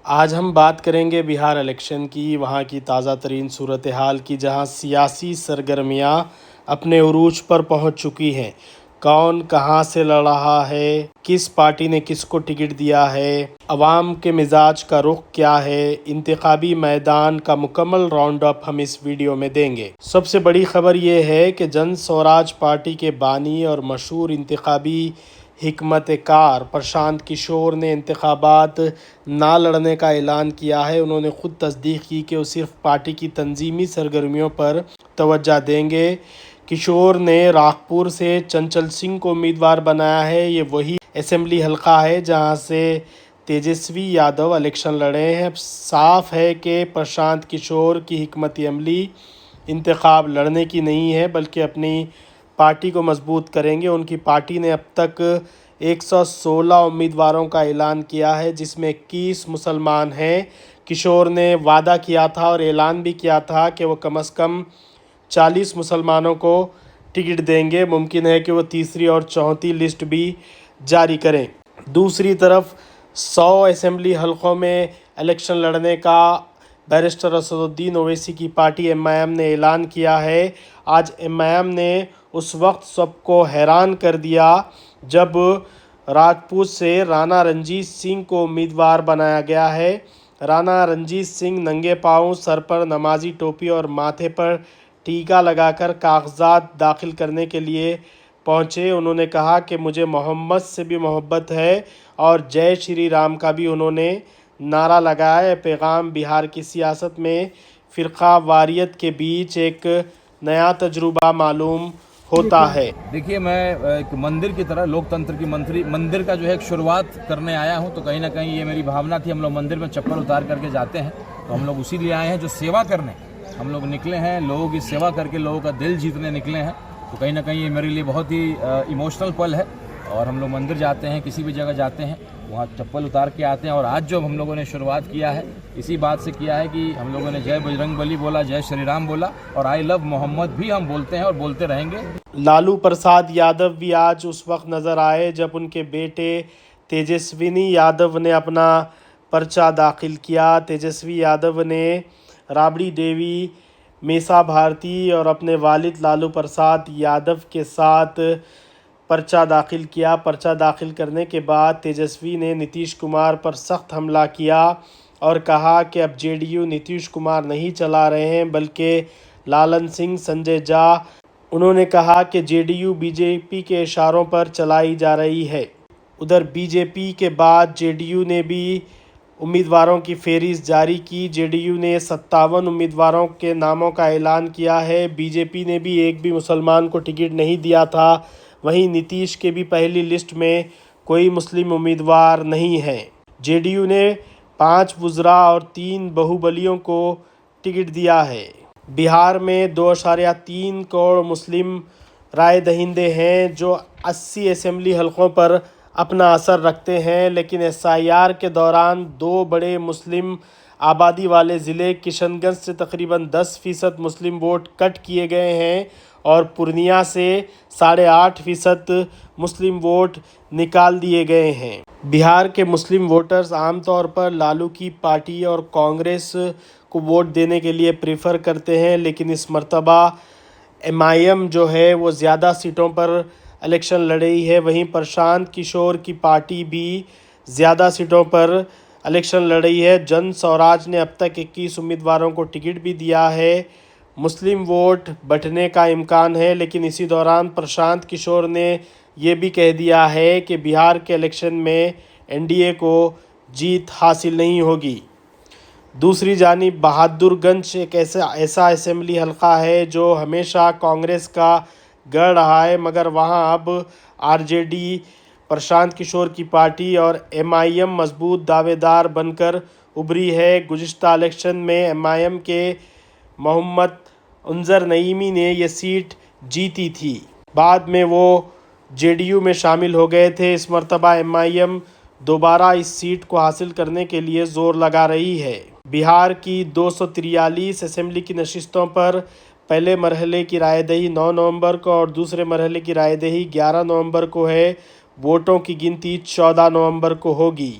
आज हम बात करेंगे बिहार इलेक्शन की, वहाँ की ताज़ा तरीन सूरत हाल की, जहाँ सियासी सरगर्मियाँ अपने उरूज पर पहुँच चुकी हैं। कौन कहाँ से लड़ रहा है, किस पार्टी ने किसको टिकट दिया है, अवाम के मिजाज का रुख क्या है, इंतखाबी मैदान का मुकम्मल राउंड अप हम इस वीडियो में देंगे। सबसे बड़ी खबर ये है कि जन स्वराज पार्टी के बानी और मशहूर इंतखाबी हिकमत कार प्रशांत किशोर ने इंतखाबात ना लड़ने का ऐलान किया है। उन्होंने खुद तस्दीक की कि वो सिर्फ पार्टी की तंजीमी सरगर्मियों पर तवज्जो देंगे। किशोर ने रागपुर से चंचल सिंह को उम्मीदवार बनाया है। ये वही असेंबली हलका है जहां से तेजस्वी यादव इलेक्शन लड़े हैं। अब साफ है कि प्रशांत किशोर की हिकमत अमली इंतखाब लड़ने की नहीं है, बल्कि अपनी पार्टी को मजबूत करेंगे। उनकी पार्टी ने अब तक 116 उम्मीदवारों का ऐलान किया है, जिसमें 21 मुसलमान हैं। किशोर ने वादा किया था और ऐलान भी किया था कि वो कम से कम 40 मुसलमानों को टिकट देंगे। मुमकिन है कि वो तीसरी और चौथी लिस्ट भी जारी करें। दूसरी तरफ 100 असेंबली हलकों में इलेक्शन लड़ने का बैरिस्टर असदुद्दीन ओवैसी की पार्टी एमआईएम ने ऐलान किया है। आज एमआईएम ने उस वक्त सबको हैरान कर दिया जब राजपूत से राणा रंजीत सिंह को उम्मीदवार बनाया गया है। राणा रंजीत सिंह नंगे पाँव, सर पर नमाजी टोपी और माथे पर टीका लगाकर कागजात दाखिल करने के लिए पहुँचे। उन्होंने कहा कि मुझे मोहम्मद से भी मोहब्बत है और जय श्री राम का भी उन्होंने नारा लगाया। पैगाम बिहार की सियासत में फ़िरका वारियत के बीच एक नया तजुर्बा मालूम होता है। देखिए, मैं एक मंदिर की तरह लोकतंत्र की मंदिर का जो है एक शुरुआत करने आया हूं, तो कहीं ना कहीं ये मेरी भावना थी। हम लोग मंदिर में चप्पल उतार करके जाते हैं, तो हम लोग उसी लिए आए हैं जो सेवा करने हम लोग निकले हैं। लोगों की सेवा करके लोगों का दिल जीतने निकले हैं, तो कहीं ना कहीं ये मेरे लिए बहुत ही इमोशनल पल है। और हम लोग मंदिर जाते हैं, किसी भी जगह जाते हैं, वहाँ चप्पल उतार के आते हैं। और आज जो हम लोगों ने शुरुआत किया है, इसी बात से किया है कि हम लोगों ने जय बजरंगबली बोला, जय श्री राम बोला, और आई लव मोहम्मद भी हम बोलते हैं और बोलते रहेंगे। लालू प्रसाद यादव भी आज उस वक्त नज़र आए जब उनके बेटे तेजस्विनी यादव ने अपना पर्चा दाखिल किया। तेजस्वी यादव ने राबड़ी देवी, मेसा भारती और अपने वालिद लालू प्रसाद यादव के साथ पर्चा दाखिल किया। पर्चा दाखिल करने के बाद तेजस्वी ने नीतीश कुमार पर सख्त हमला किया और कहा कि अब जेडीयू नीतीश कुमार नहीं चला रहे हैं, बल्कि लालन सिंह, संजय झा। उन्होंने कहा कि जेडीयू बीजेपी के इशारों पर चलाई जा रही है। उधर बीजेपी के बाद जेडीयू ने भी उम्मीदवारों की फेहरिस्त जारी की। जेडीयू ने 57 उम्मीदवारों के नामों का ऐलान किया है। बीजेपी ने भी एक भी मुसलमान को टिकट नहीं दिया था। वहीं नीतीश के भी पहली लिस्ट में कोई मुस्लिम उम्मीदवार नहीं है। जेडीयू ने 5 वुज़रा और 3 बाहुबलियों को टिकट दिया है। बिहार में 2.3 करोड़ मुस्लिम राय दहिंदे हैं जो 80 असेंबली हलकों पर अपना असर रखते हैं, लेकिन एसआईआर के दौरान 2 बड़े मुस्लिम आबादी वाले ज़िले किशनगंज से तकरीबन 10% मुस्लिम वोट कट किए गए हैं और पूर्णिया से 8.5% मुस्लिम वोट निकाल दिए गए हैं। बिहार के मुस्लिम वोटर्स आमतौर पर लालू की पार्टी और कांग्रेस को वोट देने के लिए प्रेफर करते हैं, लेकिन इस मर्तबा एमआईएम जो है वो ज़्यादा सीटों पर इलेक्शन लड़ रही है। वहीं प्रशांत किशोर की पार्टी भी ज़्यादा सीटों पर इलेक्शन लड़ रही है। जन स्वराज ने अब तक 21 उम्मीदवारों को टिकट भी दिया है। मुस्लिम वोट बढ़ने का इम्कान है, लेकिन इसी दौरान प्रशांत किशोर ने ये भी कह दिया है कि बिहार के इलेक्शन में एनडीए को जीत हासिल नहीं होगी। दूसरी जानिब बहादुरगंज एक ऐसा असेंबली हलका है जो हमेशा कांग्रेस का गढ़ रहा है, मगर वहां अब आरजेडी, प्रशांत किशोर की पार्टी और एमआईएम मजबूत दावेदार बनकर उभरी है। गुज़िश्ता इलेक्शन में एमआईएम के मोहम्मद उनजर नईमी ने यह सीट जीती थी। बाद में वो जेडीयू में शामिल हो गए थे। इस मर्तबा एमआईएम दोबारा इस सीट को हासिल करने के लिए ज़ोर लगा रही है। बिहार की 243 असेंबली की नशिस्तों पर पहले मरहले की रायदही 9 नवंबर को और दूसरे मरहले की रायदही 11 नवंबर को है। वोटों की गिनती 14 नवंबर को होगी।